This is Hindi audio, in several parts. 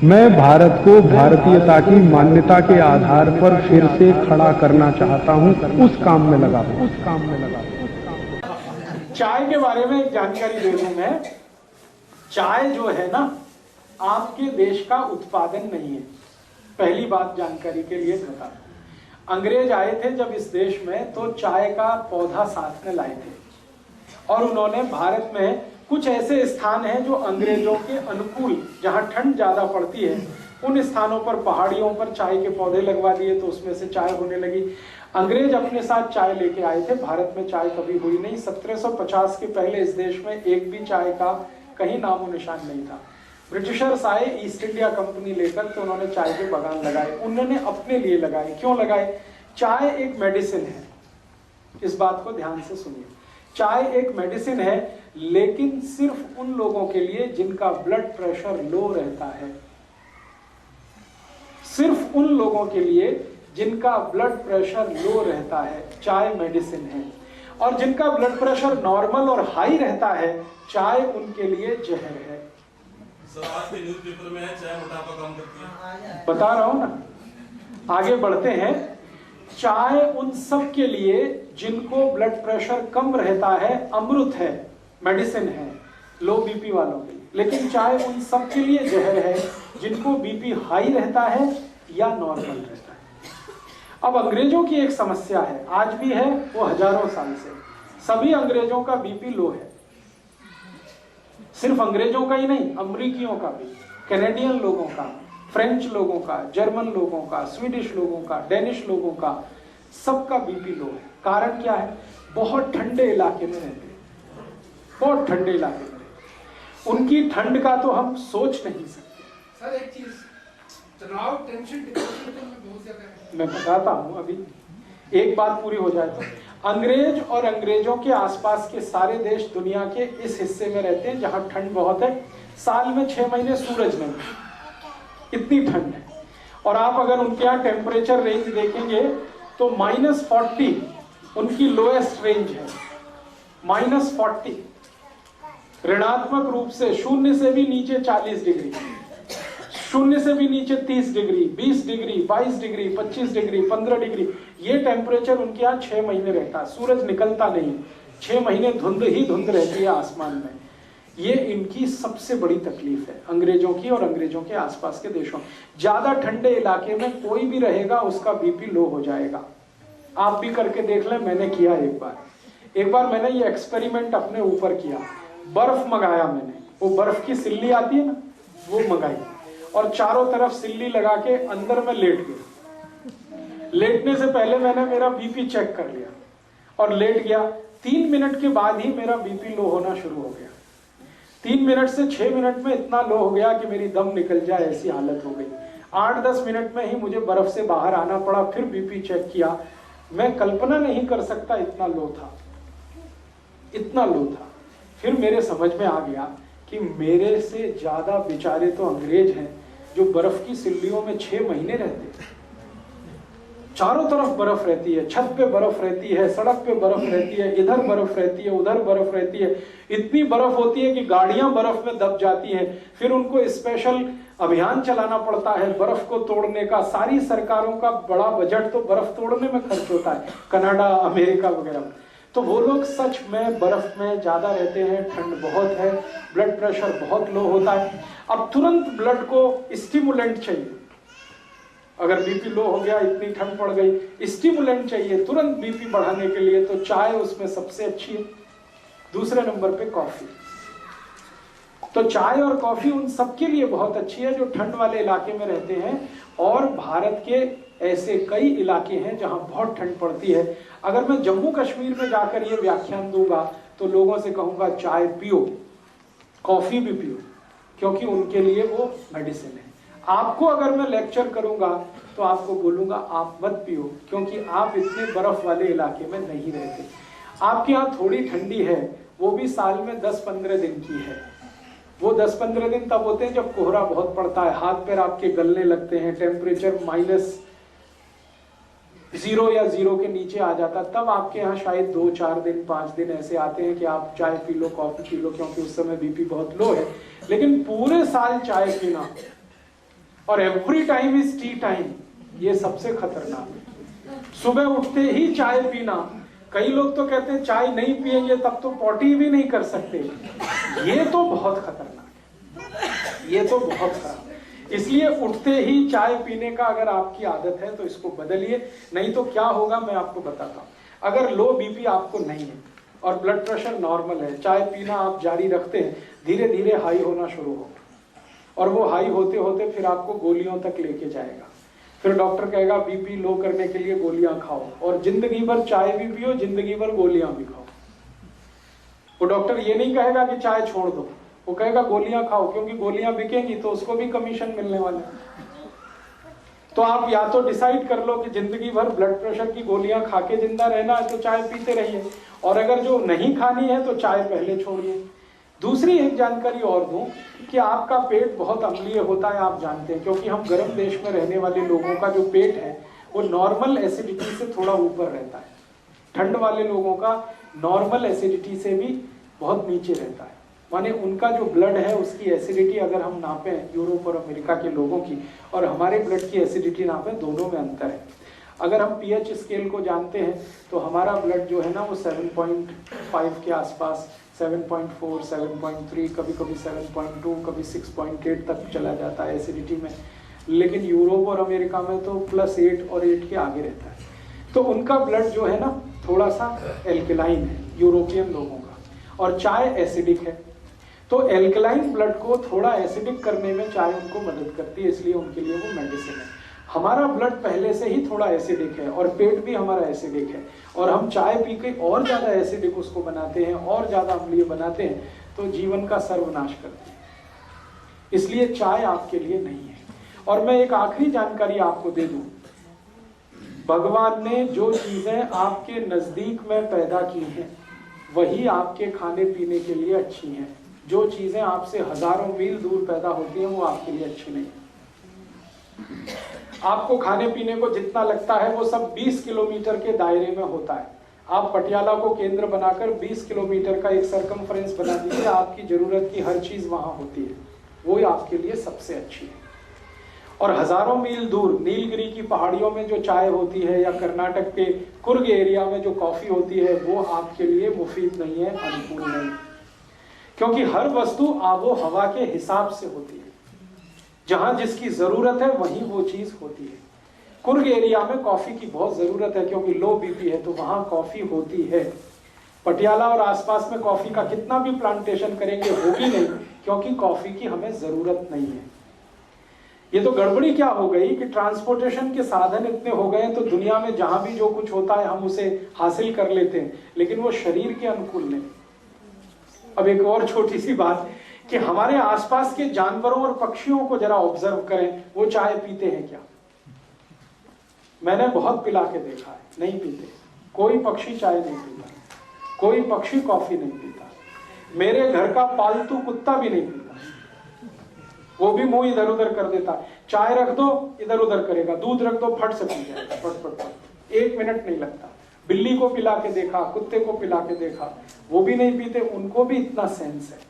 मैं भारत को भारतीयता की मान्यता के आधार पर फिर से खड़ा करना चाहता हूं, उस काम में लगा हूं। चाय के बारे में एक जानकारी दे दूं मैं। चाय जो है ना, आपके देश का उत्पादन नहीं है। पहली बात जानकारी के लिए बता दूं, अंग्रेज आए थे जब इस देश में तो चाय का पौधा साथ में लाए थे और उन्होंने भारत में कुछ ऐसे स्थान हैं जो अंग्रेजों के अनुकूल, जहां ठंड ज्यादा पड़ती है, उन स्थानों पर पहाड़ियों पर चाय के पौधे लगवा दिए तो उसमें से चाय होने लगी। अंग्रेज अपने साथ चाय लेके आए थे। भारत में चाय कभी हुई नहीं। 1750 के पहले इस देश में एक भी चाय का कहीं नामो निशान नहीं था। ब्रिटिशर्स आए ईस्ट इंडिया कंपनी लेकर तो उन्होंने चाय के बागान लगाए। उन्होंने अपने लिए लगाए। क्यों लगाए? चाय एक मेडिसिन है। इस बात को ध्यान से सुनिए। चाय एक मेडिसिन है, लेकिन सिर्फ उन लोगों के लिए जिनका ब्लड प्रेशर लो रहता है। सिर्फ उन लोगों के लिए जिनका ब्लड प्रेशर लो रहता है चाय मेडिसिन है, और जिनका ब्लड प्रेशर नॉर्मल और हाई रहता है चाय उनके लिए जहर है। सर, आज के न्यूज़पेपर में है चाय मोटापा कम करती है। बता रहा हूं ना। आगे बढ़ते हैं। चाय उन सब के लिए जिनको ब्लड प्रेशर कम रहता है अमृत है, मेडिसिन है, लो बीपी वालों के लिए। लेकिन चाय उन सब के लिए जहर है जिनको बीपी हाई रहता है या नॉर्मल रहता है। अब अंग्रेजों की एक समस्या है, आज भी है, वो हजारों साल से। सभी अंग्रेजों का बीपी लो है। सिर्फ अंग्रेजों का ही नहीं, अमरीकियों का भी, कैनेडियन लोगों का, फ्रेंच लोगों का, जर्मन लोगों का, स्वीडिश लोगों का, डेनिश लोगों का, सबका बीपी लो है। कारण क्या है? बहुत ठंडे इलाके में रहते हैं, बहुत ठंडे इलाके में। उनकी ठंड का तो हम सोच नहीं सकते। सर एक चीज, तनाव, टेंशन, डिप्रेशन तो बहुत ज्यादा है। मैं बताता हूं, अभी एक बात पूरी हो जाए तो। अंग्रेज और अंग्रेजों के आसपास के सारे देश दुनिया के इस हिस्से में रहते हैं जहां ठंड बहुत है। साल में 6 महीने सूरज नहीं, इतनी ठंड है। और आप अगर उनके यहाँ टेम्परेचर रेंज देखेंगे तो -40 उनकी लोएस्ट रेंज है। -40 ऋणात्मक रूप से, शून्य से भी नीचे 40 डिग्री, शून्य से भी नीचे 30 degree, 20 degree, 22 degree, 25 degree, 15 degree, ये टेम्परेचर उनके यहाँ 6 महीने रहता है। सूरज निकलता नहीं, 6 महीने धुंध ही धुंध रहती है आसमान में। ये इनकी सबसे बड़ी तकलीफ है, अंग्रेजों की और अंग्रेजों के आसपास के देशों। ज्यादा ठंडे इलाके में कोई भी रहेगा उसका बीपी लो हो जाएगा। आप भी करके देख लें, मैंने किया एक बार मैंने ये एक्सपेरिमेंट अपने ऊपर किया। बर्फ मंगाया मैंने, वो बर्फ की सिल्ली आती है ना, वो मंगाई और चारों तरफ सिल्ली लगा के अंदर में लेट गया। लेटने से पहले मैंने मेरा बीपी चेक कर लिया और लेट गया। 3 मिनट के बाद ही मेरा बीपी लो होना शुरू हो गया। 3 मिनट से 6 मिनट में इतना लो हो गया कि मेरी दम निकल जाए ऐसी हालत हो गई। 8-10 मिनट में ही मुझे बर्फ से बाहर आना पड़ा। फिर बीपी चेक किया, मैं कल्पना नहीं कर सकता इतना लो था, इतना लो था। फिर मेरे समझ में आ गया कि मेरे से ज्यादा बेचारे तो अंग्रेज हैं जो बर्फ की सिल्लियों में 6 महीने रहते हैं। चारों तरफ बर्फ रहती है, छत पे बर्फ रहती है, सड़क पे बर्फ रहती है, इधर बर्फ रहती है, उधर बर्फ रहती है। इतनी बर्फ होती है कि गाड़ियां बर्फ में दब जाती हैं। फिर उनको स्पेशल अभियान चलाना पड़ता है बर्फ को तोड़ने का। सारी सरकारों का बड़ा बजट तो बर्फ तोड़ने में खर्च होता है, कनाडा, अमेरिका वगैरह। तो वो लोग सच में बर्फ में ज्यादा रहते हैं, ठंड बहुत है, ब्लड प्रेशर बहुत लो होता है। अब तुरंत ब्लड को स्टिमुलेंट चाहिए। अगर बीपी लो हो गया, इतनी ठंड पड़ गई, स्टिमुलेंट चाहिए तुरंत बीपी बढ़ाने के लिए, तो चाय उसमें सबसे अच्छी है। दूसरे नंबर पे कॉफी। तो चाय और कॉफी उन सबके लिए बहुत अच्छी है जो ठंड वाले इलाके में रहते हैं। और भारत के ऐसे कई इलाके हैं जहां बहुत ठंड पड़ती है। अगर मैं जम्मू कश्मीर में जाकर ये व्याख्यान दूंगा तो लोगों से कहूंगा चाय पियो, कॉफी भी पियो, क्योंकि उनके लिए वो मेडिसिन है। आपको अगर मैं लेक्चर करूंगा तो आपको बोलूंगा आप मत पियो, क्योंकि आप इतने बर्फ वाले इलाके में नहीं रहते। आपके यहाँ थोड़ी ठंडी है, वो भी साल में 10-15 दिन की है। वो 10-15 दिन तब होते हैं जब कोहरा बहुत पड़ता है, हाथ पैर आपके गलने लगते हैं, टेम्परेचर -0 या 0 के नीचे आ जाता, तब आपके यहाँ शायद 2-4 दिन 5 दिन ऐसे आते हैं कि आप चाय P low, coffee P low, क्योंकि उस समय बीपी बहुत लो है। लेकिन पूरे साल चाय पीना और every time is T time, ये सबसे खतरनाक है। सुबह उठते ही चाय पीना, कई लोग तो कहते हैं चाय नहीं पिएंगे तब तो पॉटी भी नहीं कर सकते, ये तो बहुत खतरनाक है, ये तो बहुत खराब। इसलिए उठते ही चाय पीने का अगर आपकी आदत है तो इसको बदलिए, नहीं तो क्या होगा मैं आपको बताता हूं। अगर लो बीपी आपको नहीं है और ब्लड प्रेशर नॉर्मल है, चाय पीना आप जारी रखते हैं, धीरे धीरे हाई होना शुरू होगा और वो हाई होते होते फिर आपको गोलियों तक लेके जाएगा। फिर डॉक्टर कहेगा बीपी लो करने के लिए गोलियां खाओ, और जिंदगी भर चाय भी पियो, जिंदगी भर गोलियां भी खाओ। वो डॉक्टर ये नहीं कहेगा कि चाय छोड़ दो, वो कहेगा गोलियां खाओ, क्योंकि गोलियां बिकेंगी तो उसको भी कमीशन मिलने वाला है। तो आप या तो डिसाइड कर लो कि जिंदगी भर ब्लड प्रेशर की गोलियां खा के जिंदा रहना है तो चाय पीते रहिए, और अगर जो नहीं खानी है तो चाय पहले छोड़िए। दूसरी एक जानकारी और दूं कि आपका पेट बहुत अम्लीय होता है, आप जानते हैं, क्योंकि हम गर्म देश में रहने वाले लोगों का जो पेट है वो नॉर्मल एसिडिटी से थोड़ा ऊपर रहता है। ठंड वाले लोगों का नॉर्मल एसिडिटी से भी बहुत नीचे रहता है, माने उनका जो ब्लड है उसकी एसिडिटी अगर हम नापें यूरोप और अमेरिका के लोगों की और हमारे ब्लड की एसिडिटी नापें, दोनों में अंतर है। अगर हम पीएच स्केल को जानते हैं तो हमारा ब्लड जो है ना वो 7.5 के आसपास, 7.4, 7.3, कभी कभी 7.2, कभी 6.8 तक चला जाता है एसिडिटी में। लेकिन यूरोप और अमेरिका में तो +8 और 8 के आगे रहता है। तो उनका ब्लड जो है ना थोड़ा सा एल्कलाइन है यूरोपियन लोगों का, और चाय एसिडिक है। तो एल्कलाइन ब्लड को थोड़ा एसिडिक करने में चाय उनको मदद करती है, इसलिए उनके लिए वो मेडिसिन है। हमारा ब्लड पहले से ही थोड़ा एसिडिक है और पेट भी हमारा एसिडिक है, और हम चाय पी के और ज्यादा एसिडिक उसको बनाते हैं और ज्यादा अम्लीय बनाते हैं, तो जीवन का सर्वनाश करते हैं। इसलिए चाय आपके लिए नहीं है। और मैं एक आखिरी जानकारी आपको दे दूं, भगवान ने जो चीजें आपके नजदीक में पैदा की हैं वही आपके खाने पीने के लिए अच्छी हैं। जो चीजें आपसे हजारों मील दूर पैदा होती हैं वो आपके लिए अच्छी नहीं। आपको खाने पीने को जितना लगता है वो सब 20 किलोमीटर के दायरे में होता है। आप पटियाला को केंद्र बनाकर 20 किलोमीटर का एक सर्कमफ्रेंस बना दीजिए, आपकी जरूरत की हर चीज वहां होती है, वो आपके लिए सबसे अच्छी है। और हजारों मील दूर नीलगिरी की पहाड़ियों में जो चाय होती है या कर्नाटक के कुर्ग एरिया में जो कॉफी होती है वो आपके लिए मुफीद नहीं है, अनुकूल नहीं, क्योंकि हर वस्तु आबो हवा के हिसाब से होती है। जहां जिसकी जरूरत है वहीं वो चीज होती है। कुर्ग एरिया में कॉफी की बहुत जरूरत है क्योंकि लो बीपी है, तो वहां कॉफी होती है। पटियाला और आसपास में कॉफी का कितना भी प्लांटेशन करेंगे होगी नहीं, क्योंकि कॉफी की हमें जरूरत नहीं है। ये तो गड़बड़ी क्या हो गई कि ट्रांसपोर्टेशन के साधन इतने हो गए तो दुनिया में जहां भी जो कुछ होता है हम उसे हासिल कर लेते हैं, लेकिन वो शरीर के अनुकूल नहीं। अब एक और छोटी सी बात कि हमारे आसपास के जानवरों और पक्षियों को जरा ऑब्जर्व करें, वो चाय पीते हैं क्या? मैंने बहुत पिला के देखा है, नहीं पीते। कोई पक्षी चाय नहीं पीता, कोई पक्षी कॉफी नहीं पीता, मेरे घर का पालतू कुत्ता भी नहीं पीता। वो भी मुंह इधर उधर कर देता है, चाय रख दो इधर उधर करेगा, दूध रख दो फट से पी जाएगा, फट फट फट, 1 मिनट नहीं लगता। बिल्ली को पिला के देखा, कुत्ते को पिला के देखा, वो भी नहीं पीते, उनको भी इतना सेंस है।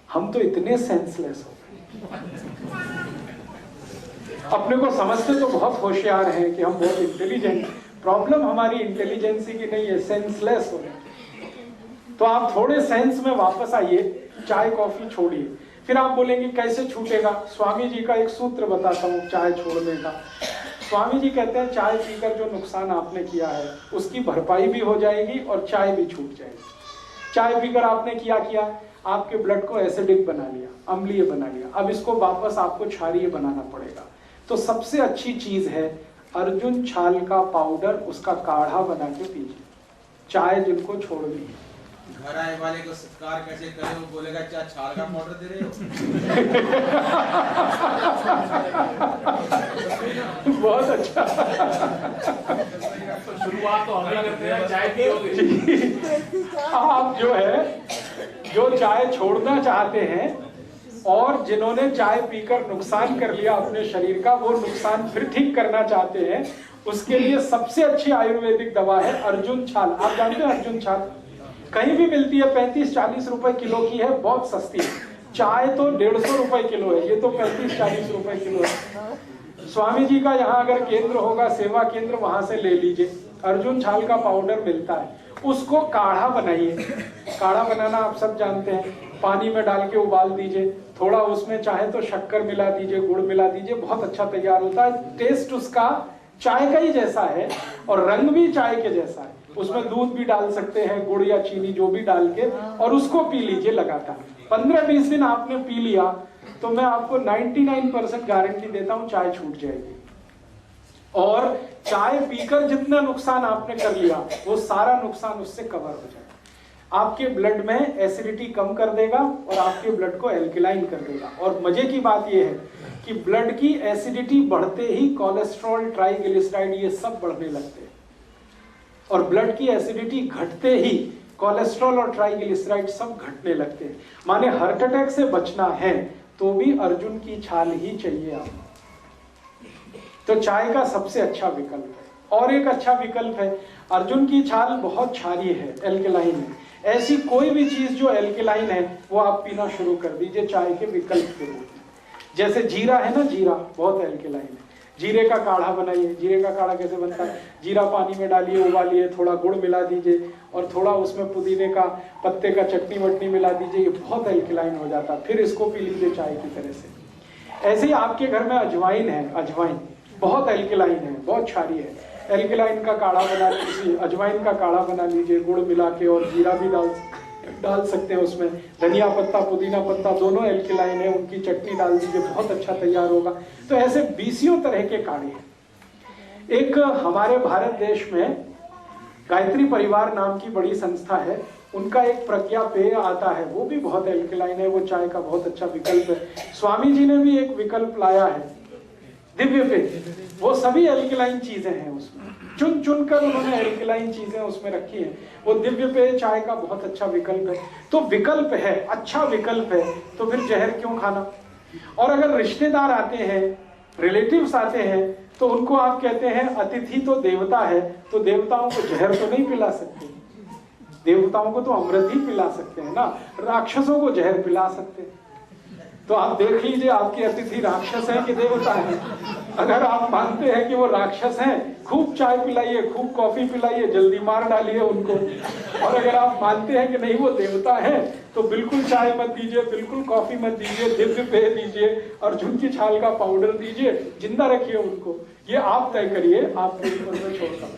हम तो इतने सेंसलेस हो गए, अपने को समझते तो बहुत होशियार हैं कि हम बहुत इंटेलिजेंट। प्रॉब्लम हमारी इंटेलिजेंसी की नहीं है, सेंसलेस हो गए। तो आप थोड़े सेंस में वापस आइए, चाय कॉफी छोड़िए। फिर आप बोलेंगे कैसे छूटेगा? स्वामी जी का एक सूत्र बताता हूँ चाय छोड़ने का। स्वामी जी कहते हैं चाय पीकर जो नुकसान आपने किया है उसकी भरपाई भी हो जाएगी और चाय भी छूट जाएगी। चाय पीकर आपने किया, आपके ब्लड को एसिडिक बना लिया, अम्लीय बना लिया, अब इसको वापस आपको क्षारीय बनाना पड़ेगा। तो सबसे अच्छी चीज है अर्जुन छाल का पाउडर, उसका काढ़ा बना के पीजिए। चाय जिनको छोड़नी है, घर आए वाले को सत्कार कैसे करें, वो बोलेगा क्या छाल का पाउडर दे रहे हो? बहुत अच्छा। शुरुआत तो हम ही करते हैं, चाय पियोगे। आप जो चाय छोड़ना चाहते हैं और जिन्होंने चाय पीकर नुकसान कर लिया अपने शरीर का, वो नुकसान फिर ठीक करना चाहते हैं, उसके लिए सबसे अच्छी आयुर्वेदिक दवा है अर्जुन छाल। आप जानते हैं अर्जुन छाल कहीं भी मिलती है, 35-40 रुपए किलो की है, बहुत सस्ती है। चाय तो 150 रुपए किलो है, ये तो 35-40 रुपए किलो है। स्वामी जी का यहाँ अगर केंद्र होगा, सेवा केंद्र, वहां से ले लीजिए। अर्जुन छाल का पाउडर मिलता है, उसको काढ़ा बनाइए। काढ़ा बनाना आप सब जानते हैं, पानी में डाल के उबाल दीजिए, थोड़ा उसमें चाहे तो शक्कर मिला दीजिए, गुड़ मिला दीजिए, बहुत अच्छा तैयार होता है। टेस्ट उसका चाय का ही जैसा है और रंग भी चाय के जैसा है। उसमें दूध भी डाल सकते हैं, गुड़ या चीनी जो भी डाल के, और उसको पी लीजिए लगातार। 15-20 दिन आपने पी लिया तो मैं आपको 99% गारंटी देता हूं चाय छूट जाएगी। और चाय पीकर जितना नुकसान आपने कर लिया वो सारा नुकसान उससे कवर हो जाएगा। आपके ब्लड में एसिडिटी कम कर देगा और आपके ब्लड को एल्कलाइन कर देगा। और मजे की बात यह है कि ब्लड की एसिडिटी बढ़ते ही कोलेस्ट्रॉल, ट्राइग्लिसराइड ये सब बढ़ने लगते हैं, और ब्लड की एसिडिटी घटते ही कोलेस्ट्रॉल और ट्राइग्लिसराइड सब घटने लगते हैं। माने हार्ट अटैक से बचना है तो भी अर्जुन की छाल ही चाहिए आपको। तो चाय का सबसे अच्छा विकल्प है। और एक अच्छा विकल्प है, अर्जुन की छाल बहुत क्षारीय है, एल्कलाइन है। ऐसी कोई भी चीज जो एल्कलाइन है वो आप पीना शुरू कर दीजिए चाय के विकल्प के रूप में। जैसे जीरा है ना, जीरा बहुत एल्कलाइन है, जीरे का काढ़ा बनाइए। जीरे का काढ़ा कैसे बनता है? जीरा पानी में डालिए, उबालिए, थोड़ा गुड़ मिला दीजिए और थोड़ा उसमें पुदीने का पत्ते का चटनी वटनी मिला दीजिए, ये बहुत एल्कलाइन हो जाता है। फिर इसको पी लीजिए चाय की तरह से। ऐसे ही आपके घर में अजवाइन है, अजवाइन बहुत एल्कलाइन है, बहुत क्षारीय है। एल्कलाइन का काढ़ा बना लीजिए, अजवाइन का काढ़ा बना लीजिए गुड़ मिला के, और जीरा भी डाल सकते हैं उसमें, धनिया पत्ता, पुदीना पत्ता दोनों एल्कलाइन है, उनकी चटनी डाल दीजिए, बहुत अच्छा तैयार होगा। तो ऐसे 20 तरह के काढ़े हैं। एक हमारे भारत देश में गायत्री परिवार नाम की बड़ी संस्था है, उनका एक प्रज्ञा पेय आता है, वो भी बहुत एल्कलाइन है, वो चाय का बहुत अच्छा विकल्प है। स्वामी जी ने भी एक विकल्प लाया है, दिव्य पेय, वो सभी एल्कलाइन चीजें हैं उसमें, चुन चुन कर उन्होंने एल्कलाइन चीजें उसमें रखी हैं। वो दिव्य पेय चाय का बहुत अच्छा विकल्प है। तो विकल्प है, अच्छा विकल्प है, तो फिर जहर क्यों खाना? और अगर रिश्तेदार आते हैं, रिलेटिव्स आते हैं, तो उनको आप कहते हैं अतिथि तो देवता है, तो देवताओं को जहर तो नहीं पिला सकते, देवताओं को तो अमृत ही पिला सकते हैं ना, राक्षसों को जहर पिला सकते हैं। तो आप देख लीजिए आपके अतिथि राक्षस हैं कि देवता हैं। अगर आप मानते हैं कि वो राक्षस हैं, खूब चाय पिलाइए, खूब कॉफी पिलाइए, जल्दी मार डालिए उनको। और अगर आप मानते हैं कि नहीं वो देवता है, तो बिल्कुल चाय मत दीजिए, बिल्कुल कॉफी मत दीजिए, दिव्य पेय दीजिए, अर्जुन की छाल का पाउडर दीजिए, जिंदा रखिए उनको। ये आप तय करिए, आपके ऊपर में छोड़ता हूं।